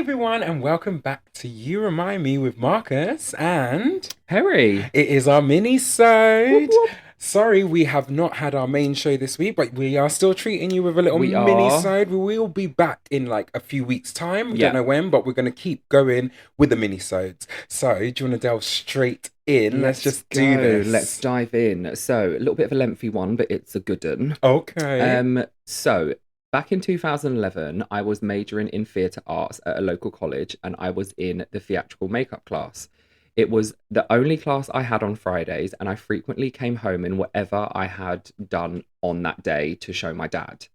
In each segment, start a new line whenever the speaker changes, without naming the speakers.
everyone, and welcome back to You Remind Me with Marcus and
Harry.
it is our
Whoop,
mini-sode.
whoop.
Sorry, we have not had our main show this week, but we are still treating you with a little
We are.
mini-sode. We will be back in like a few weeks' time. We don't
Yeah.
know when, but we're going to keep going with the mini-sodes. So, do you want to delve straight in? Let's
Let's
just do
go. Let's
this.
dive in. So, a little bit of a lengthy one, but it's a good one.
Okay.
So back in 2011, I was majoring in theatre arts at a local college, and I was in the theatrical makeup class. It was the only class I had on Fridays, and I frequently came home in whatever I had done on that day to show my dad.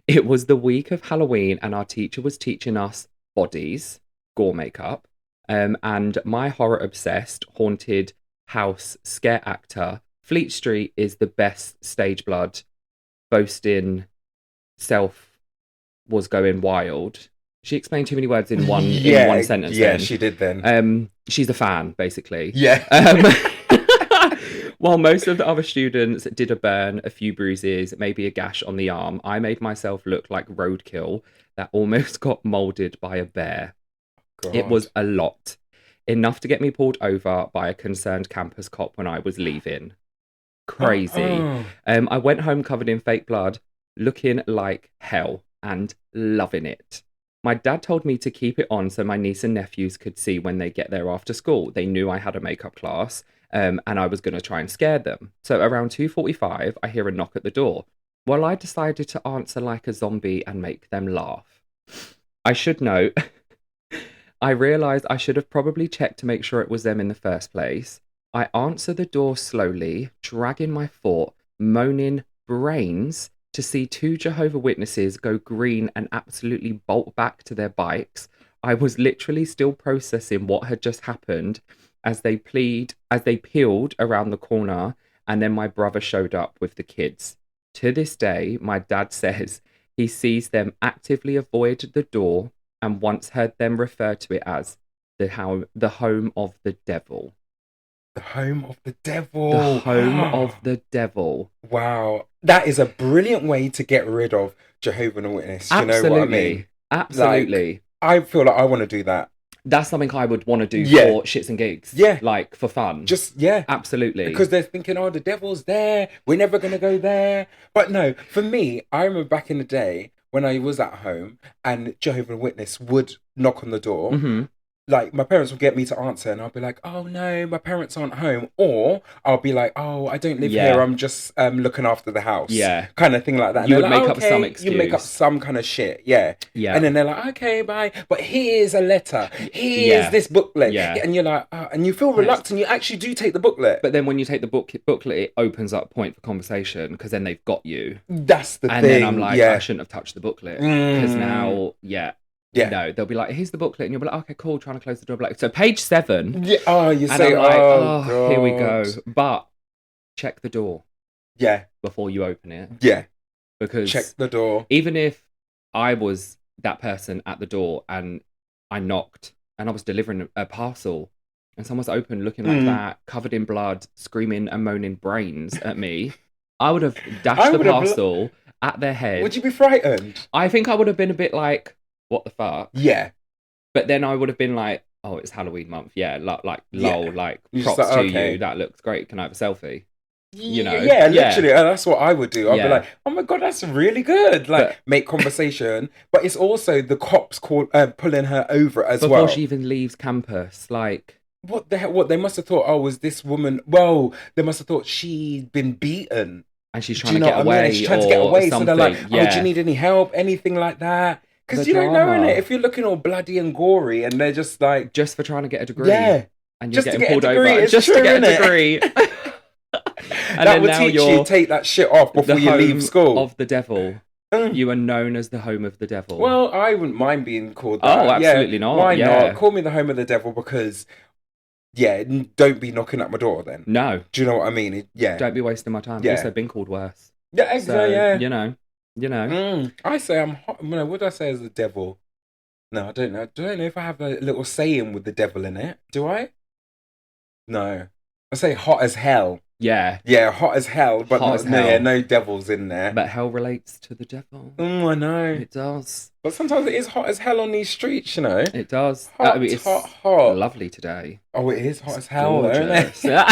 It was the week of Halloween, and our teacher was teaching us bodies, gore makeup, and my horror obsessed, haunted house scare actor, Fleet Street is the best stage blood, boasting self was going wild. She explained too many words in one sentence.
Yeah,
then.
she did then.
She's a fan, basically.
Yeah.
While most of the other students did a burn, a few bruises, maybe a gash on the arm, I made myself look like roadkill that almost got molded by a bear. It was a lot. Enough to get me pulled over by a concerned campus cop when I was leaving. Crazy.
Oh.
I went home covered in fake blood, looking like hell and loving it. My dad told me to keep it on so my niece and nephews could see when they get there after school. They knew I had a makeup class, and I was going to try and scare them. So around 2:45, I hear a knock at the door. Well, I decided to answer like a zombie and make them laugh. I should note, I realised I should have probably checked to make sure it was them in the first place. I answer the door slowly, dragging my foot, moaning brains, to see two Jehovah Witnesses go green and absolutely bolt back to their bikes. I was literally still processing what had just happened as they peeled around the corner, and then my brother showed up with the kids. To this day, my dad says he sees them actively avoid the door and once heard them refer to it as the home of the devil.
The home of the devil.
The home of the devil.
Wow. That is a brilliant way to get rid of Jehovah's Witness. You know what I mean?
Absolutely.
Like, I feel like I want to do that.
That's something I would want to do for shits and gigs.
Yeah.
Like, for fun. Absolutely.
Because they're thinking, oh, the devil's there. We're never going to go there. But no, for me, I remember back in the day when I was at home and Jehovah's Witness would knock on the door.
Mm-hmm.
Like, my parents would get me to answer and I'll be like, oh no, my parents aren't home. Or I'll be like, oh, I don't live here. I'm just looking after the house.
Yeah.
Kind of thing like that.
You would
like,
make up some excuse.
You make up some kind of shit. Yeah.
Yeah.
And then they're like, okay, bye. But here's a letter. Here's this booklet.
Yeah.
And you're like, oh, and you feel reluctant. You actually do take the booklet.
But then when you take the booklet, it opens up point for conversation because then they've got you.
That's the thing.
And then I'm like, I shouldn't have touched the booklet. Because now,
Yeah.
No, they'll be like, here's the booklet. And you'll be like, okay, cool, trying to close the door. Like, so page 7.
Yeah. Oh, you
and
say,
I'm like,
oh, God.
Here we go. But check the door.
Yeah.
Before you open it.
Yeah.
Because
check the door.
Even if I was that person at the door and I knocked and I was delivering a parcel and someone's open looking like that, covered in blood, screaming and moaning brains at me, I would have dashed the parcel at their head.
Would you be frightened?
I think I would have been a bit like, what the fuck?
Yeah.
But then I would have been like, oh, it's Halloween month. Yeah, lol, like, props
like,
to
okay.
you. That looks great. Can I have a selfie? You know?
Yeah, literally. That's what I would do. I'd be
Yeah.
like, oh my God, that's really good. Like, make conversation. But it's also the cops pulling her over as well.
Before she even leaves campus, like...
What the hell? What, they must have thought, oh, was this woman... Well, they must have thought she'd been beaten.
And she's trying to get away.
She's trying to get away.
Something.
So they're like, oh, do you need any help? Anything like that? Because you don't know, innit? If you're looking all bloody and gory and they're just like...
Just for trying to get a degree.
Yeah.
And you're
just
getting pulled over.
It's
just
true,
to get
innit?
a degree. And
that would teach you, take that shit off before you leave school.
Of the devil. You are known as the home of the devil.
Well, I wouldn't mind being called that.
Oh, absolutely not.
Why not? Call me the home of the devil because... Yeah, don't be knocking at my door then.
No.
Do you know what I mean? Yeah.
Don't be wasting my time.
Yeah.
Also been called worse.
Yeah, exactly, yeah.
You know.
I say I'm hot. No, what do I say as the devil? No, I don't know. I don't know if I have a little saying with the devil in it. Do I? No. I say hot as hell.
Yeah.
Yeah, hot as hell, but
Hot as
no
hell.
devils in there.
But hell relates to the devil.
I know.
It does.
But sometimes it is hot as hell on these streets, you know.
It does. I
Hot,
mean, it's
hot, hot.
lovely today.
Oh, it is hot
It's
as hell, though,
gorgeous.
isn't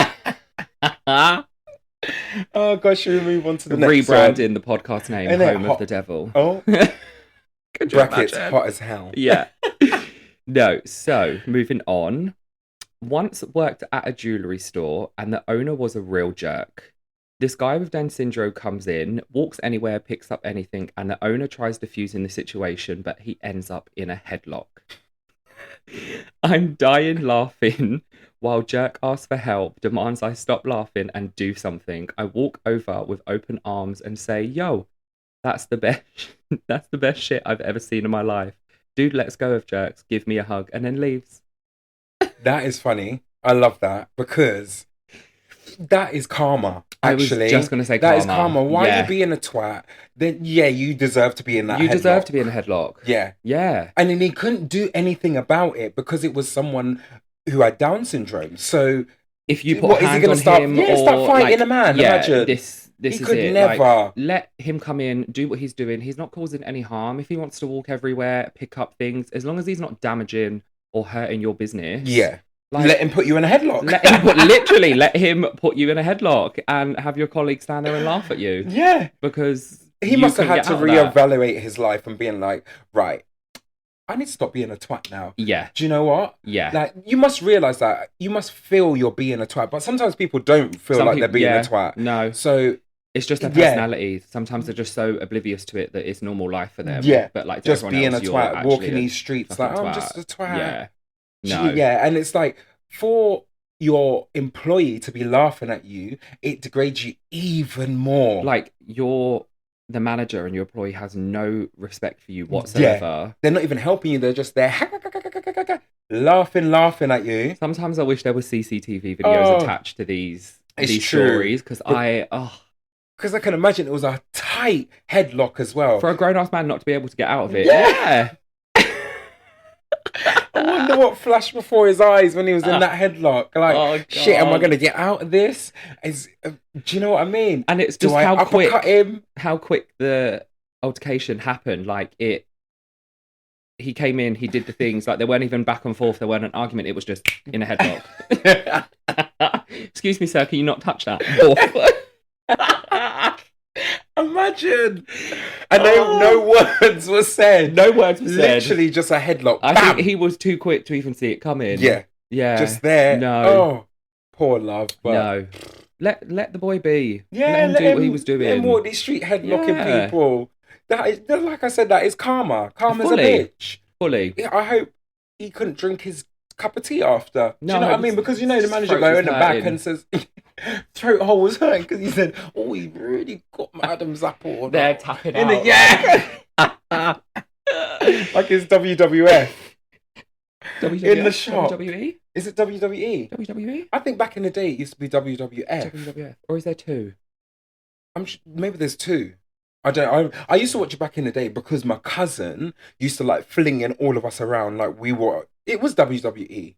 it? Oh gosh, should we move on to the next one?
Rebranding the podcast name,
Isn't it
Home of
hot?
the Devil.
Oh,
Could you
brackets,
imagine?
hot as hell.
Yeah. No, so moving on. Once worked at a jewellery store and the owner was a real jerk. This guy with Down syndrome comes in, walks anywhere, picks up anything, and the owner tries diffusing the situation, but he ends up in a headlock. I'm dying laughing while jerk asks for help, demands I stop laughing and do something. I walk over with open arms and say, yo, that's the best that's the best shit I've ever seen in my life. Dude, let's go of jerks, give me a hug, and then leaves.
That is funny. I love that because that is karma. Actually,
I was just going to say
that
karma.
is karma. Why
Yeah.
are you being a twat? Then yeah, you deserve to be in that.
You
headlock.
deserve to be in a headlock.
Yeah,
Yeah.
and then he couldn't do anything about it because it was someone who had Down syndrome. So
If you put
what is he
hands
gonna
on
start?
him
Yeah,
or
start fighting
like,
a man.
yeah,
Imagine
this
he
is
could
it.
never.
Like, let him come in, do what he's doing. He's not causing any harm. If he wants to walk everywhere, pick up things, as long as he's not damaging or hurting your business.
Yeah,
Like,
let him put you in a headlock.
literally let him put you in a headlock and have your colleagues stand there and laugh at you.
Yeah,
Because
he
you
must have
couldn't
had to
get out of that.
reevaluate his life and being like, right, I need to stop being a twat now.
Yeah.
Do you know what?
Yeah.
Like, you must realise that. You must feel you're being a twat. But sometimes people don't feel
Some
like
people-
they're being
yeah,
a twat.
No.
So,
It's just their
Yeah.
personality. Sometimes they're just so oblivious to it that it's normal life for them.
Yeah.
But like to
just
everyone
being
else,
a
you're
twat,
actually
walking
a
these streets, like,
fucking
I'm
twat.
just a twat.
Yeah. No.
Yeah, and it's like, for your employee to be laughing at you, it degrades you even more.
Like the manager and your employee has no respect for you whatsoever.
They're not even helping you. They're just there laughing at you.
Sometimes I wish there was CCTV videos attached to these
It's true.
stories because
Because I can imagine it was a tight headlock as well.
for a grown-ass man not to be able to get out of it.
Yeah. I wonder what flashed before his eyes when he was in that headlock. Like,
Oh,
shit, am I
God.
going to get out of this? Do you know what I mean?
And it's
Do
just
I
how
uppercut him?
quick the altercation happened. Like he came in, he did the things, like there weren't even back and forth, there weren't an argument, it was just in a headlock. Excuse me, sir, can you not touch that?
Imagine. And no words were said.
No words were said.
Literally just a headlock.
I
Bam!
think he was too quick to even see it coming.
Yeah.
Yeah.
Just there.
No.
Oh, poor love. But
No. Let the boy be.
yeah,
let him do what he was doing.
Let him walk these street headlocking
Yeah.
people. That is, like I said, that is karma. Karma's
Fully.
a bitch.
Fully.
Yeah, I hope he couldn't drink his cup of tea after. Do
No,
you know what I
his
mean? Because you know the manager
throat
go
was
in the back
hurting.
and says throat hole was hurting because he said, "Oh, he really got my Adam's apple."
They're tapping
in
out.
it, yeah. Like it's WWF in the shop.
WWE?
Is it WWE?
WWE?
I think back in the day it used to be WWF.
WWF. Or is there two?
Maybe there's two. I don't. I used to watch it back in the day because my cousin used to like flinging all of us around like we were. It was WWE,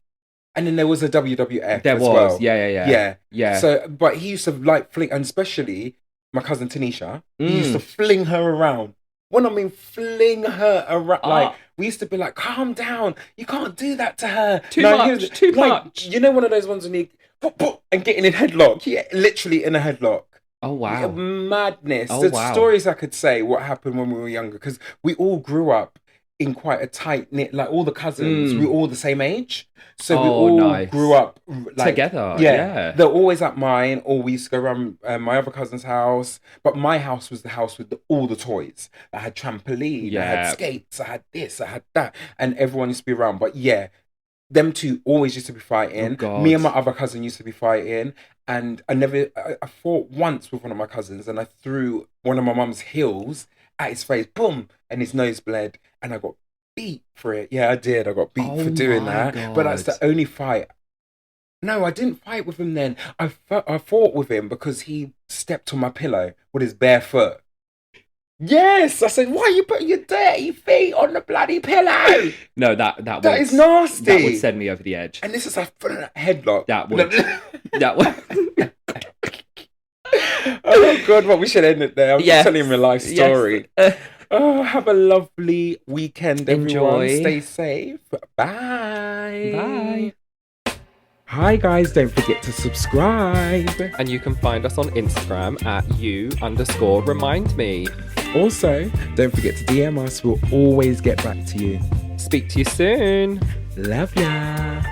and then there was a WWF.
There
as
was.
well.
Yeah.
So, but he used to like fling, and especially my cousin Tanisha, he used to fling her around. When I mean fling her around, like we used to be like, "Calm down, you can't do that to her."
Too much.
You know, one of those ones when you and getting in headlock. Yeah, literally in a headlock.
Oh, wow.
Madness.
Oh,
There's
wow.
stories I could say what happened when we were younger because we all grew up in quite a tight knit, like all the cousins, we were all the same age. So we all
nice.
grew up like,
Together, yeah.
They're always at mine, or we used to go around my other cousin's house. But my house was the house with all the toys. I had trampoline, I had skates, I had this, I had that. And everyone used to be around. But yeah, them two always used to be fighting.
Oh, God.
Me and my other cousin used to be fighting. And I fought once with one of my cousins and I threw one of my mum's heels at his face, boom, and his nose bled. And I got beat for it. Yeah, I did. I got beat for doing that.
God.
But that's the only fight. No, I didn't fight with him then. I fought with him because he stepped on my pillow with his bare foot. Yes, I said, why are you putting your dirty feet on the bloody pillow?
No, that
is nasty.
That would send me over the edge.
And this is a headlock.
That would.
God, well, we should end it there. I'm just telling my life story.
Yes.
Oh, have a lovely weekend, everyone.
Enjoy.
Stay safe. Bye.
Bye.
Hi, guys. Don't forget to subscribe.
And you can find us on Instagram at you_remind me.
Also, don't forget to DM us. We'll always get back to you.
Speak to you soon.
Love ya.